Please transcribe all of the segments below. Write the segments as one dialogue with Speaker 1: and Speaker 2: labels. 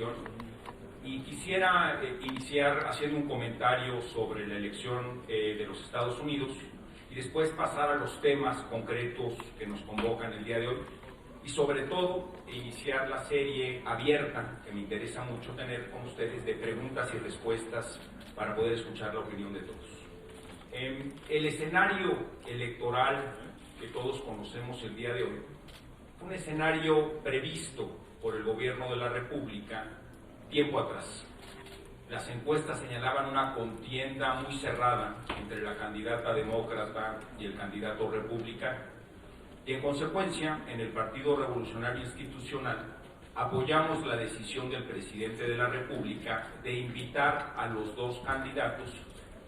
Speaker 1: invitación y quisiera iniciar haciendo un comentario sobre la elección de los Estados Unidos y después pasar a los temas concretos que nos convocan el día de hoy y sobre todo iniciar la serie abierta que me interesa mucho tener con ustedes de preguntas y respuestas para poder escuchar la opinión de todos. El escenario electoral que todos conocemos el día de hoy fue un escenario previsto por el gobierno de la República tiempo atrás. Las encuestas señalaban una contienda muy cerrada entre la candidata demócrata y el candidato republicano. Y en consecuencia, en el Partido Revolucionario Institucional, apoyamos la decisión del presidente de la República de invitar a los dos candidatos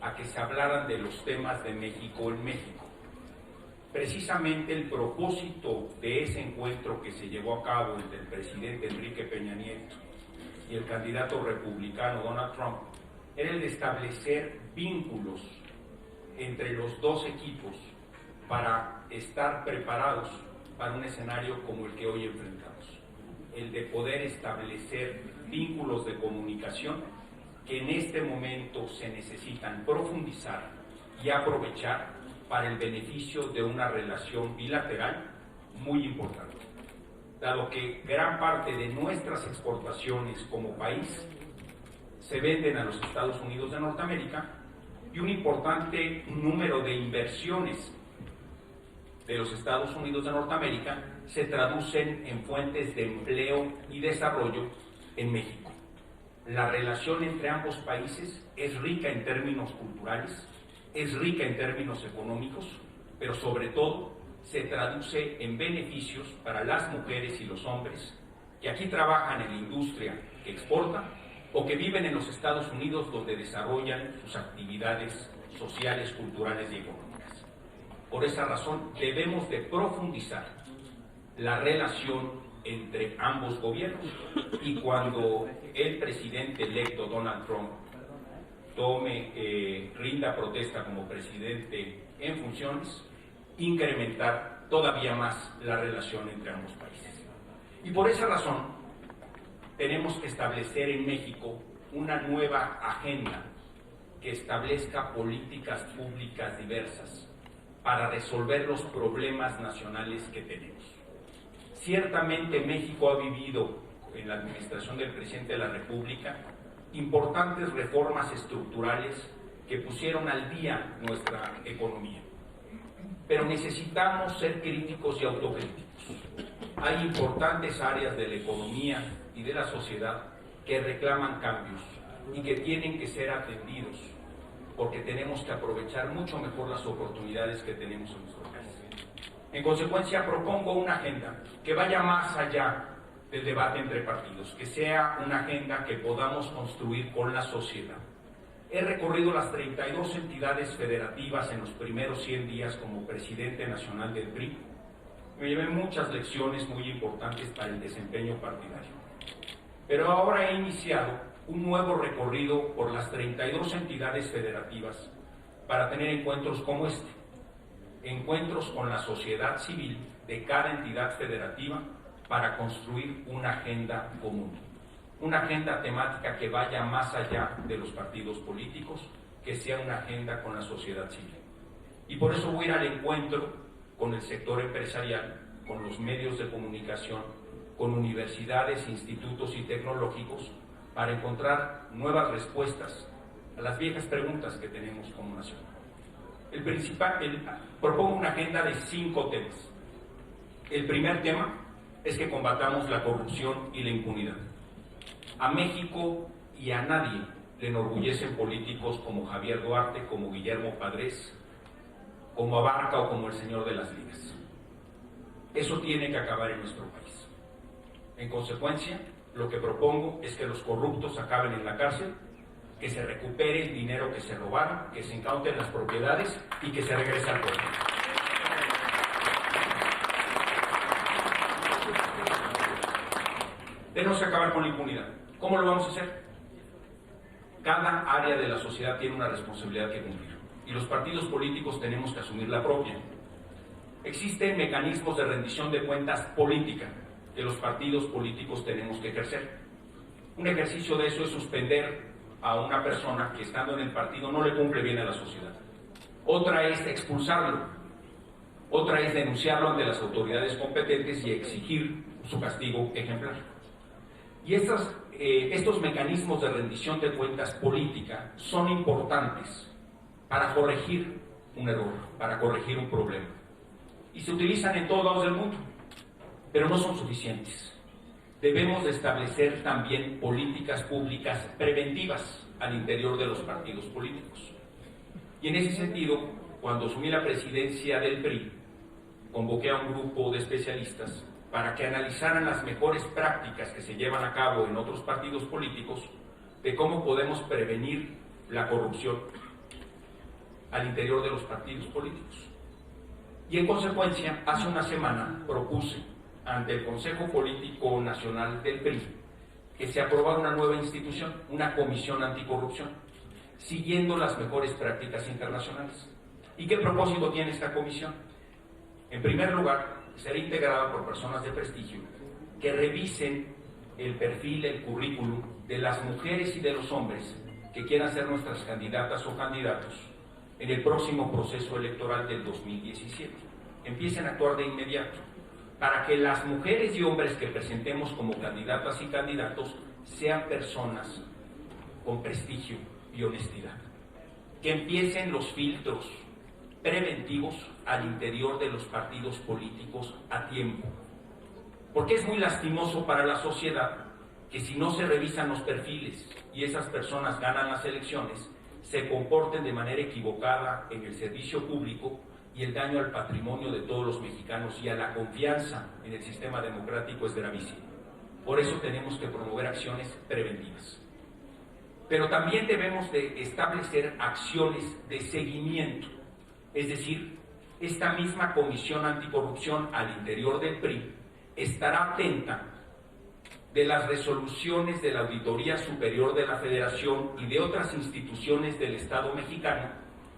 Speaker 1: a que se hablaran de los temas de México en México. Precisamente el propósito de ese encuentro que se llevó a cabo entre el presidente Enrique Peña Nieto y el candidato republicano Donald Trump era el de establecer vínculos entre los dos equipos para estar preparados para un escenario como el que hoy enfrentamos, el de poder establecer vínculos de comunicación que en este momento se necesitan profundizar y aprovechar para el beneficio de una relación bilateral muy importante, dado que gran parte de nuestras exportaciones como país se venden a los Estados Unidos de Norteamérica y un importante número de inversiones de los Estados Unidos de Norteamérica se traducen en fuentes de empleo y desarrollo en México. La relación entre ambos países es rica en términos culturales, es rica en términos económicos, pero sobre todo se traduce en beneficios para las mujeres y los hombres que aquí trabajan en la industria que exporta o que viven en los Estados Unidos donde desarrollan sus actividades sociales, culturales y económicas. Por esa razón debemos de profundizar la relación entre ambos gobiernos y cuando el presidente electo Donald Trump rinda protesta como presidente en funciones, incrementar todavía más la relación entre ambos países. Y por esa razón tenemos que establecer en México una nueva agenda que establezca políticas públicas diversas para resolver los problemas nacionales que tenemos. Ciertamente México ha vivido en la administración del presidente de la República importantes reformas estructurales que pusieron al día nuestra economía. Pero necesitamos ser críticos y autocríticos. Hay importantes áreas de la economía y de la sociedad que reclaman cambios y que tienen que ser atendidos porque tenemos que aprovechar mucho mejor las oportunidades que tenemos en nuestro país. En consecuencia, propongo una agenda que vaya más allá del debate entre partidos, que sea una agenda que podamos construir con la sociedad. He recorrido las 32 entidades federativas en los primeros 100 días como presidente nacional del PRI. Me llevé muchas lecciones muy importantes para el desempeño partidario. Pero ahora he iniciado un nuevo recorrido por las 32 entidades federativas para tener encuentros como este, encuentros con la sociedad civil de cada entidad federativa para construir una agenda común, una agenda temática que vaya más allá de los partidos políticos, que sea una agenda con la sociedad civil. Y por eso voy a ir al encuentro con el sector empresarial, con los medios de comunicación, con universidades, institutos y tecnológicos, para encontrar nuevas respuestas a las viejas preguntas que tenemos como nación. Propongo una agenda de 5 temas. El primer tema es que combatamos la corrupción y la impunidad. A México y a nadie le enorgullecen políticos como Javier Duarte, como Guillermo Padres, como Abarca o como el señor de las ligas. Eso tiene que acabar en nuestro país. En consecuencia, lo que propongo es que los corruptos acaben en la cárcel, que se recupere el dinero que se robaron, que se incauten las propiedades y que se regrese al pueblo. Tenemos que acabar con la impunidad. ¿Cómo lo vamos a hacer? Cada área de la sociedad tiene una responsabilidad que cumplir y los partidos políticos tenemos que asumir la propia. Existen mecanismos de rendición de cuentas política que los partidos políticos tenemos que ejercer. Un ejercicio de eso es suspender a una persona que estando en el partido no le cumple bien a la sociedad. Otra es expulsarlo. Otra es denunciarlo ante las autoridades competentes y exigir su castigo ejemplar. Y estos mecanismos de rendición de cuentas política son importantes para corregir un error, para corregir un problema. Y se utilizan en todos lados del mundo, pero no son suficientes. Debemos de establecer también políticas públicas preventivas al interior de los partidos políticos. Y en ese sentido, cuando asumí la presidencia del PRI, convoqué a un grupo de especialistas para que analizaran las mejores prácticas que se llevan a cabo en otros partidos políticos de cómo podemos prevenir la corrupción al interior de los partidos políticos. Y en consecuencia, hace una semana propuse ante el Consejo Político Nacional del PRI que se aprobara una nueva institución, una comisión anticorrupción, siguiendo las mejores prácticas internacionales. ¿Y qué propósito tiene esta comisión? En primer lugar, será integrada por personas de prestigio que revisen el perfil, el currículum de las mujeres y de los hombres que quieran ser nuestras candidatas o candidatos en el próximo proceso electoral del 2017. Empiecen a actuar de inmediato para que las mujeres y hombres que presentemos como candidatas y candidatos sean personas con prestigio y honestidad. Que empiecen los filtros preventivos al interior de los partidos políticos a tiempo. Porque es muy lastimoso para la sociedad que si no se revisan los perfiles y esas personas ganan las elecciones, se comporten de manera equivocada en el servicio público y el daño al patrimonio de todos los mexicanos y a la confianza en el sistema democrático es gravísimo. Por eso tenemos que promover acciones preventivas. Pero también debemos de establecer acciones de seguimiento. Es decir, esta misma Comisión Anticorrupción al interior del PRI estará atenta de las resoluciones de la Auditoría Superior de la Federación y de otras instituciones del Estado mexicano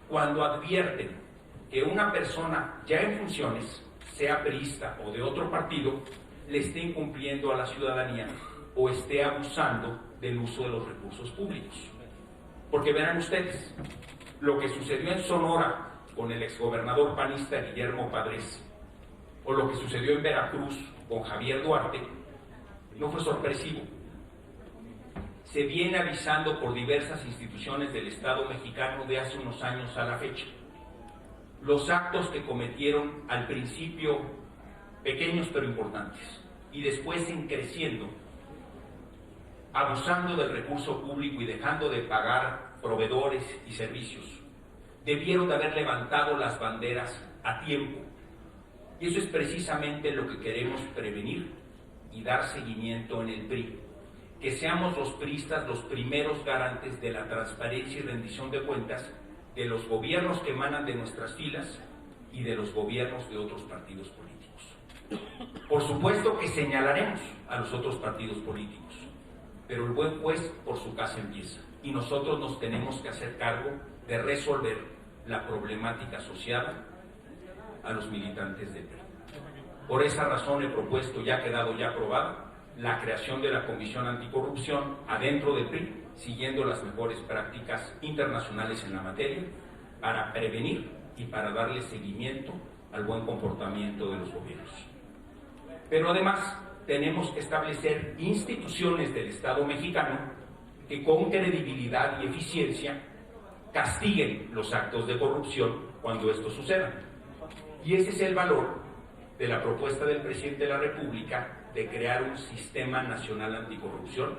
Speaker 1: cuando advierten que una persona ya en funciones, sea priista o de otro partido, le esté incumpliendo a la ciudadanía o esté abusando del uso de los recursos públicos. Porque verán ustedes, lo que sucedió en Sonora con el exgobernador panista Guillermo Padres, o lo que sucedió en Veracruz con Javier Duarte, no fue sorpresivo. Se viene avisando por diversas instituciones del Estado mexicano de hace unos años a la fecha. Los actos que cometieron al principio pequeños pero importantes y después en creciendo, abusando del recurso público y dejando de pagar proveedores y servicios, debieron de haber levantado las banderas a tiempo. Y eso es precisamente lo que queremos prevenir y dar seguimiento en el PRI. Que seamos los priistas los primeros garantes de la transparencia y rendición de cuentas de los gobiernos que emanan de nuestras filas y de los gobiernos de otros partidos políticos. Por supuesto que señalaremos a los otros partidos políticos, pero el buen juez por su casa empieza y nosotros nos tenemos que hacer cargo de resolver la problemática asociada a los militantes del PRI. Por esa razón he propuesto, ya ha quedado ya aprobada, la creación de la Comisión Anticorrupción adentro del PRI, siguiendo las mejores prácticas internacionales en la materia, para prevenir y para darle seguimiento al buen comportamiento de los gobiernos. Pero además tenemos que establecer instituciones del Estado mexicano que con credibilidad y eficiencia castiguen los actos de corrupción cuando esto suceda. Y ese es el valor de la propuesta del presidente de la República de crear un sistema nacional anticorrupción,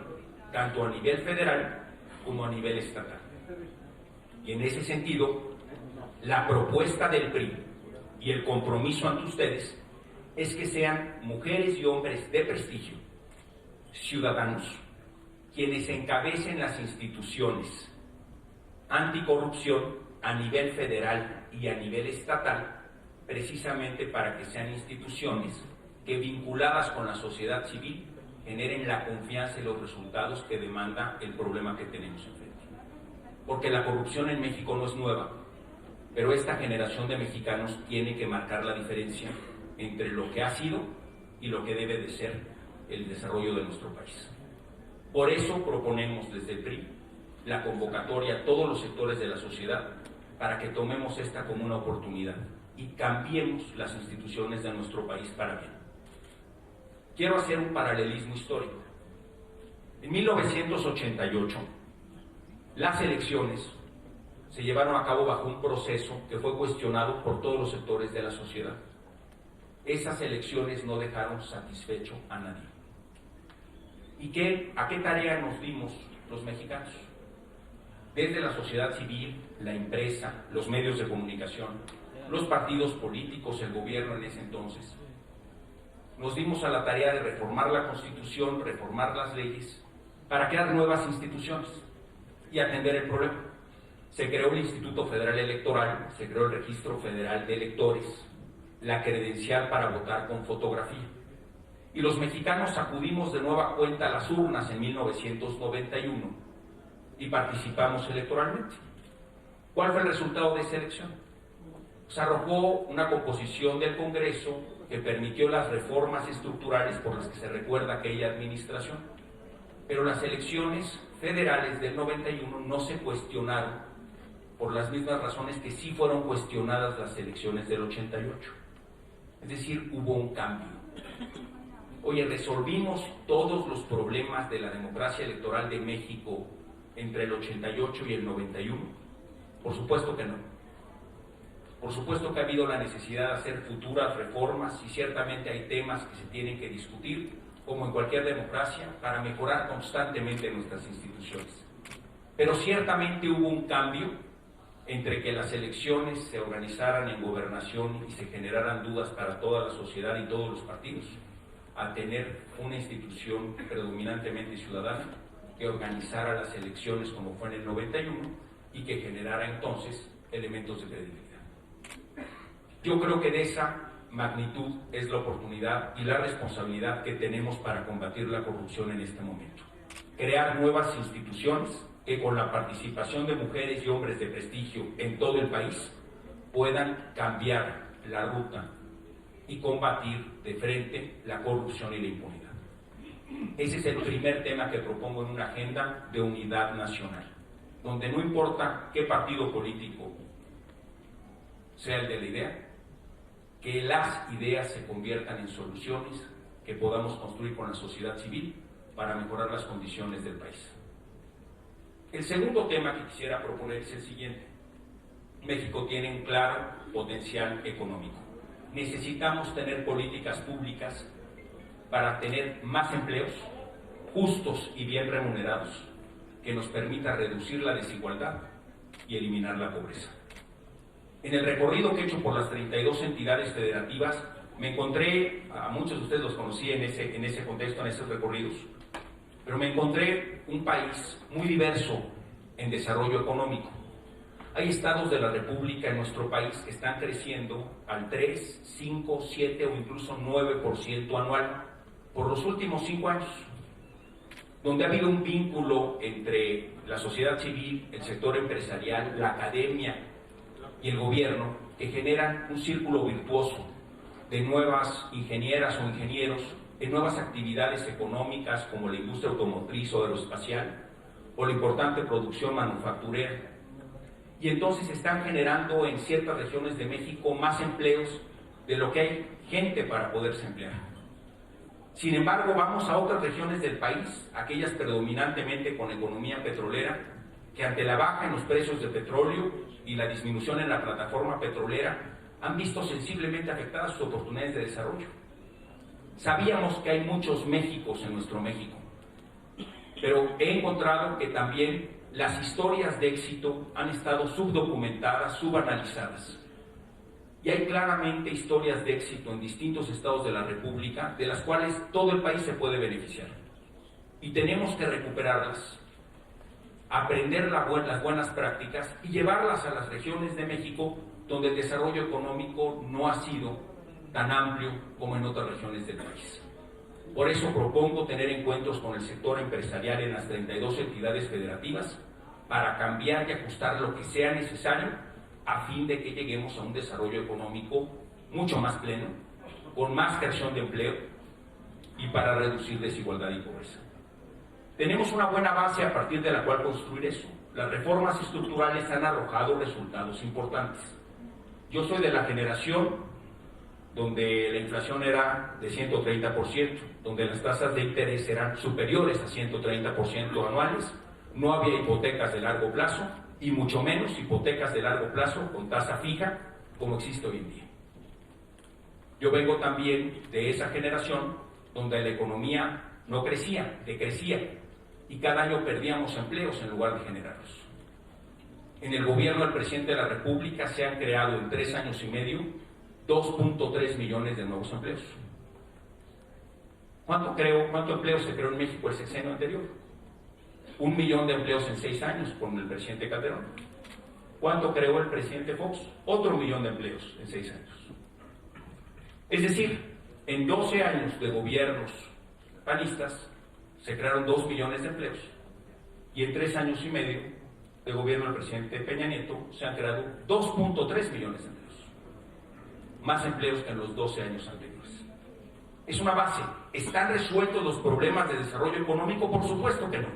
Speaker 1: tanto a nivel federal como a nivel estatal. Y en ese sentido, la propuesta del PRI y el compromiso ante ustedes es que sean mujeres y hombres de prestigio, ciudadanos, quienes encabecen las instituciones anticorrupción a nivel federal y a nivel estatal, precisamente para que sean instituciones que, vinculadas con la sociedad civil, generen la confianza y los resultados que demanda el problema que tenemos enfrente. Porque la corrupción en México no es nueva, pero esta generación de mexicanos tiene que marcar la diferencia entre lo que ha sido y lo que debe de ser el desarrollo de nuestro país. Por eso proponemos desde el PRI la convocatoria a todos los sectores de la sociedad para que tomemos esta como una oportunidad y cambiemos las instituciones de nuestro país para bien. Quiero hacer un paralelismo histórico. En 1988, las elecciones se llevaron a cabo bajo un proceso que fue cuestionado por todos los sectores de la sociedad. Esas elecciones no dejaron satisfecho a nadie. ¿Y a qué tarea nos dimos los mexicanos? Desde la sociedad civil, la empresa, los medios de comunicación, los partidos políticos, el gobierno en ese entonces, nos dimos a la tarea de reformar la Constitución, reformar las leyes, para crear nuevas instituciones y atender el problema. Se creó el Instituto Federal Electoral, se creó el Registro Federal de Electores, la credencial para votar con fotografía. Y los mexicanos acudimos de nueva cuenta a las urnas en 1991 y participamos electoralmente. ¿Cuál fue el resultado de esa elección? Pues arrojó una composición del Congreso que permitió las reformas estructurales por las que se recuerda aquella administración. Pero las elecciones federales del 91 no se cuestionaron por las mismas razones que sí fueron cuestionadas las elecciones del 88. Es decir, hubo un cambio. Oye, ¿resolvimos todos los problemas de la democracia electoral de México entre el 88 y el 91? Por supuesto que no. Por supuesto que ha habido la necesidad de hacer futuras reformas y ciertamente hay temas que se tienen que discutir, como en cualquier democracia, para mejorar constantemente nuestras instituciones. Pero ciertamente hubo un cambio entre que las elecciones se organizaran en gobernación y se generaran dudas para toda la sociedad y todos los partidos, a tener una institución predominantemente ciudadana que organizara las elecciones como fue en el 91 y que generara entonces elementos de credibilidad. Yo creo que de esa magnitud es la oportunidad y la responsabilidad que tenemos para combatir la corrupción en este momento. Crear nuevas instituciones que con la participación de mujeres y hombres de prestigio en todo el país puedan cambiar la ruta y combatir de frente la corrupción y la impunidad. Ese es el primer tema que propongo en una agenda de unidad nacional, donde no importa qué partido político sea el de la idea, que las ideas se conviertan en soluciones que podamos construir con la sociedad civil para mejorar las condiciones del país. El segundo tema que quisiera proponer es el siguiente. México tiene un claro potencial económico. Necesitamos tener políticas públicas para tener más empleos justos y bien remunerados que nos permita reducir la desigualdad y eliminar la pobreza. En el recorrido que he hecho por las 32 entidades federativas, me encontré, a muchos de ustedes los conocí en ese contexto, en esos recorridos, pero me encontré un país muy diverso en desarrollo económico. Hay estados de la República en nuestro país que están creciendo al 3, 5, 7 o incluso 9% anual por los últimos 5 años, donde ha habido un vínculo entre la sociedad civil, el sector empresarial, la academia y el gobierno, que generan un círculo virtuoso de nuevas ingenieras o ingenieros en nuevas actividades económicas como la industria automotriz o aeroespacial o la importante producción manufacturera. Y entonces están generando en ciertas regiones de México más empleos de lo que hay gente para poderse emplear. Sin embargo, vamos a otras regiones del país, aquellas predominantemente con economía petrolera, que ante la baja en los precios de petróleo y la disminución en la plataforma petrolera han visto sensiblemente afectadas sus oportunidades de desarrollo. Sabíamos que hay muchos Méxicos en nuestro México, pero he encontrado que también las historias de éxito han estado subdocumentadas, subanalizadas. Y hay claramente historias de éxito en distintos estados de la República, de las cuales todo el país se puede beneficiar. Y tenemos que recuperarlas, aprender las buenas prácticas y llevarlas a las regiones de México donde el desarrollo económico no ha sido tan amplio como en otras regiones del país. Por eso propongo tener encuentros con el sector empresarial en las 32 entidades federativas para cambiar y ajustar lo que sea necesario a fin de que lleguemos a un desarrollo económico mucho más pleno, con más creación de empleo y para reducir desigualdad y pobreza. Tenemos una buena base a partir de la cual construir eso. Las reformas estructurales han arrojado resultados importantes. Yo soy de la generación donde la inflación era de 130%, donde las tasas de interés eran superiores a 130% anuales, no había hipotecas de largo plazo y mucho menos hipotecas de largo plazo con tasa fija como existe hoy en día. Yo vengo también de esa generación donde la economía no crecía, decrecía, y cada año perdíamos empleos en lugar de generarlos. En el gobierno del presidente de la República se han creado en 3 años y medio 2.3 millones de nuevos empleos. ¿Cuánto empleo se creó en México el sexenio anterior? 1 millón de empleos en 6 años con el presidente Calderón. ¿Cuánto creó el presidente Fox? Otro 1 millón de empleos en 6 años. Es decir, en 12 años de gobiernos panistas se crearon 2 millones de empleos y en 3 años y medio de gobierno del presidente Peña Nieto se han creado 2.3 millones de empleos, más empleos que en los 12 años anteriores. Es una base. ¿Están resueltos los problemas de desarrollo económico? Por supuesto que no.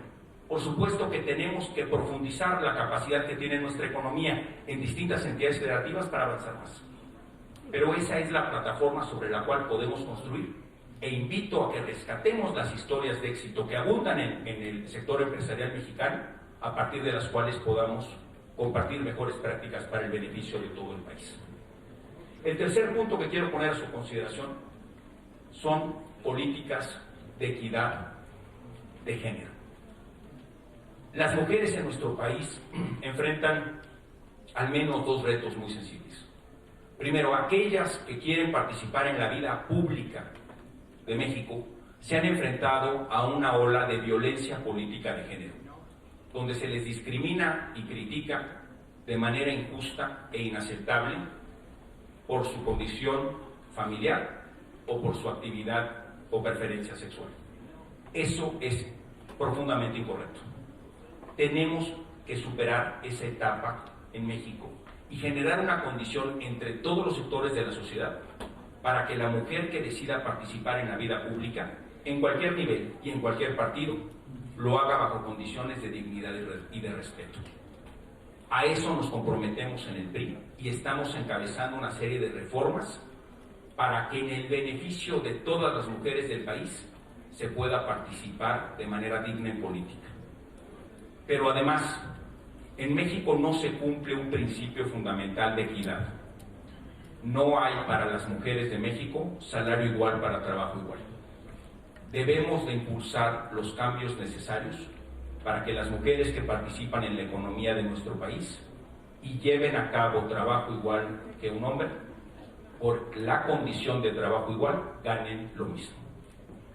Speaker 1: Por supuesto que tenemos que profundizar la capacidad que tiene nuestra economía en distintas entidades federativas para avanzar más. Pero esa es la plataforma sobre la cual podemos construir. E invito a que rescatemos las historias de éxito que abundan en el sector empresarial mexicano, a partir de las cuales podamos compartir mejores prácticas para el beneficio de todo el país. El tercer punto que quiero poner a su consideración son políticas de equidad de género. Las mujeres en nuestro país enfrentan al menos 2 retos muy sensibles. Primero, aquellas que quieren participar en la vida pública de México se han enfrentado a una ola de violencia política de género, donde se les discrimina y critica de manera injusta e inaceptable por su condición familiar o por su actividad o preferencia sexual. Eso es profundamente incorrecto. Tenemos que superar esa etapa en México y generar una condición entre todos los sectores de la sociedad para que la mujer que decida participar en la vida pública, en cualquier nivel y en cualquier partido, lo haga bajo condiciones de dignidad y de respeto. A eso nos comprometemos en el PRI y estamos encabezando una serie de reformas para que en el beneficio de todas las mujeres del país se pueda participar de manera digna en política. Pero además, en México no se cumple un principio fundamental de equidad. No hay para las mujeres de México salario igual para trabajo igual. Debemos de impulsar los cambios necesarios para que las mujeres que participan en la economía de nuestro país y lleven a cabo trabajo igual que un hombre, por la condición de trabajo igual, ganen lo mismo.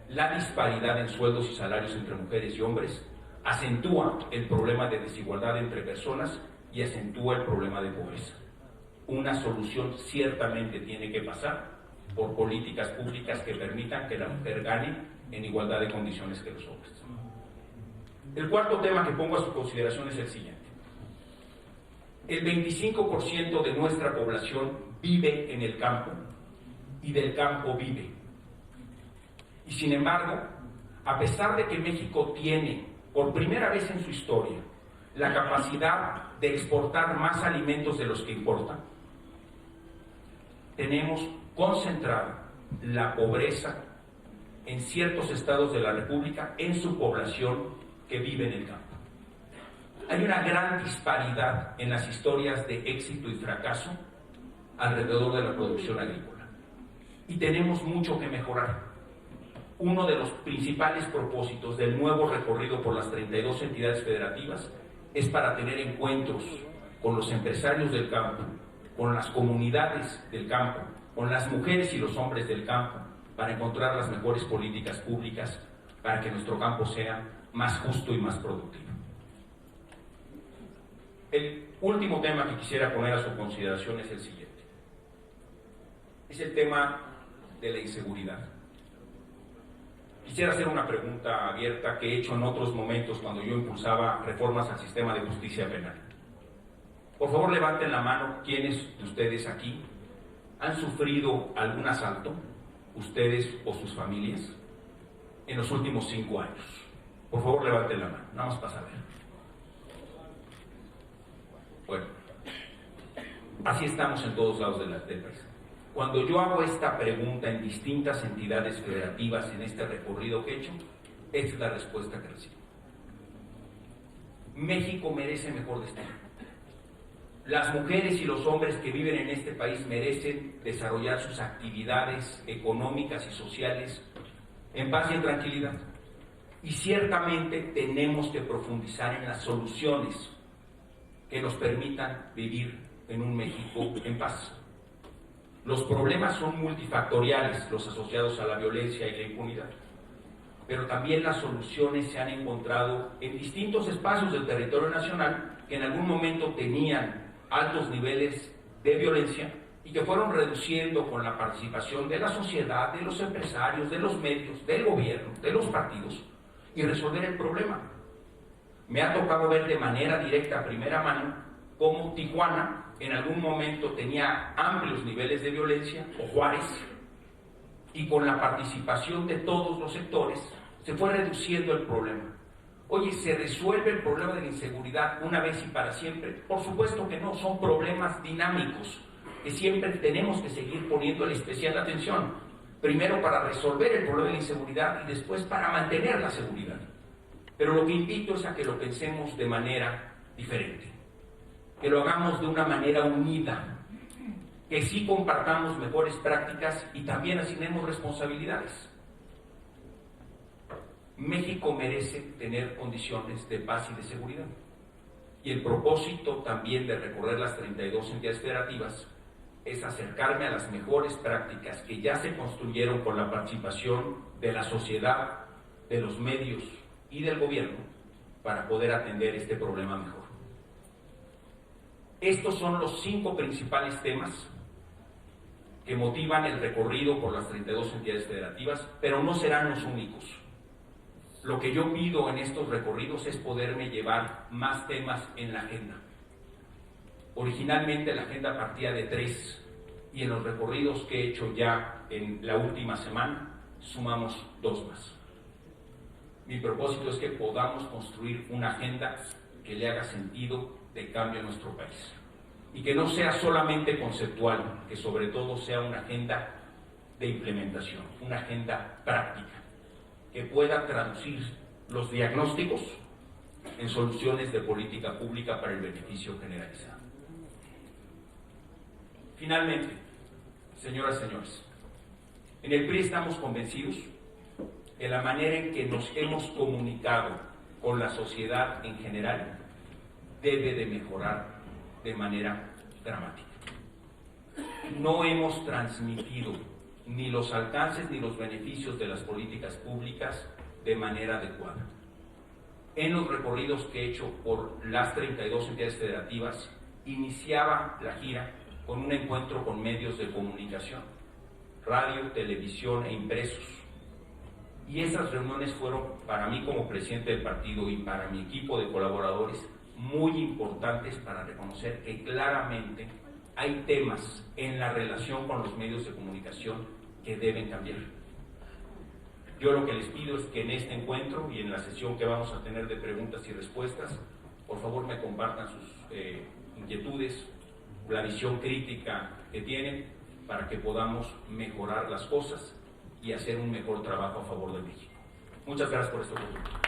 Speaker 1: La disparidad en sueldos y salarios entre mujeres y hombres acentúa el problema de desigualdad entre personas y acentúa el problema de pobreza. Una solución ciertamente tiene que pasar por políticas públicas que permitan que la mujer gane en igualdad de condiciones que los hombres. El cuarto tema que pongo a su consideración es el siguiente. El 25% de nuestra población vive en el campo y del campo vive. Y sin embargo, a pesar de que México tiene, por primera vez en su historia, la capacidad de exportar más alimentos de los que importa, tenemos concentrada la pobreza en ciertos estados de la República en su población que vive en el campo. Hay una gran disparidad en las historias de éxito y fracaso alrededor de la producción agrícola. Y tenemos mucho que mejorar. Uno de los principales propósitos del nuevo recorrido por las 32 entidades federativas es para tener encuentros con los empresarios del campo, con las comunidades del campo, con las mujeres y los hombres del campo, para encontrar las mejores políticas públicas para que nuestro campo sea más justo y más productivo. El último tema que quisiera poner a su consideración es el siguiente. Es el tema de la inseguridad. Quisiera hacer una pregunta abierta que he hecho en otros momentos cuando yo impulsaba reformas al sistema de justicia penal. Por favor, levanten la mano quienes de ustedes aquí han sufrido algún asalto, ustedes o sus familias, en los últimos 5 años. Por favor, levanten la mano, nada más para saber. Bueno, así estamos en todos lados del país. Cuando yo hago esta pregunta en distintas entidades federativas en este recorrido que he hecho, esta es la respuesta que recibo. México merece mejor destino. Las mujeres y los hombres que viven en este país merecen desarrollar sus actividades económicas y sociales en paz y en tranquilidad. Y ciertamente tenemos que profundizar en las soluciones que nos permitan vivir en un México en paz. Los problemas son multifactoriales, los asociados a la violencia y la impunidad, pero también las soluciones se han encontrado en distintos espacios del territorio nacional que en algún momento tenían altos niveles de violencia y que fueron reduciendo con la participación de la sociedad, de los empresarios, de los medios, del gobierno, de los partidos, y resolver el problema. Me ha tocado ver de manera directa, a primera mano, cómo Tijuana en algún momento tenía amplios niveles de violencia, o Juárez, y con la participación de todos los sectores se fue reduciendo el problema. Oye, ¿se resuelve el problema de la inseguridad una vez y para siempre? Por supuesto que no, son problemas dinámicos que siempre tenemos que seguir poniéndole especial atención. Primero para resolver el problema de la inseguridad y después para mantener la seguridad. Pero lo que invito es a que lo pensemos de manera diferente, que lo hagamos de una manera unida, que sí compartamos mejores prácticas y también asignemos responsabilidades. México merece tener condiciones de paz y de seguridad. Y el propósito también de recorrer las 32 entidades federativas es acercarme a las mejores prácticas que ya se construyeron con la participación de la sociedad, de los medios y del gobierno para poder atender este problema mejor. Estos son los 5 principales temas que motivan el recorrido por las 32 entidades federativas, pero no serán los únicos. Lo que yo pido en estos recorridos es poderme llevar más temas en la agenda. Originalmente la agenda partía de 3 y en los recorridos que he hecho ya en la última semana sumamos 2 más. Mi propósito es que podamos construir una agenda que le haga sentido de cambio a nuestro país y que no sea solamente conceptual, que sobre todo sea una agenda de implementación, una agenda práctica, que pueda traducir los diagnósticos en soluciones de política pública para el beneficio generalizado. Finalmente, señoras y señores, en el PRI estamos convencidos de la manera en que nos hemos comunicado con la sociedad en general debe de mejorar de manera dramática. No hemos transmitido ni los alcances ni los beneficios de las políticas públicas de manera adecuada. En los recorridos que he hecho por las 32 entidades federativas, iniciaba la gira con un encuentro con medios de comunicación, radio, televisión e impresos. Y esas reuniones fueron para mí como presidente del partido y para mi equipo de colaboradores muy importantes para reconocer que claramente hay temas en la relación con los medios de comunicación que deben cambiar. Yo lo que les pido es que en este encuentro y en la sesión que vamos a tener de preguntas y respuestas, por favor me compartan sus inquietudes, la visión crítica que tienen para que podamos mejorar las cosas y hacer un mejor trabajo a favor de México. Muchas gracias por esta oportunidad.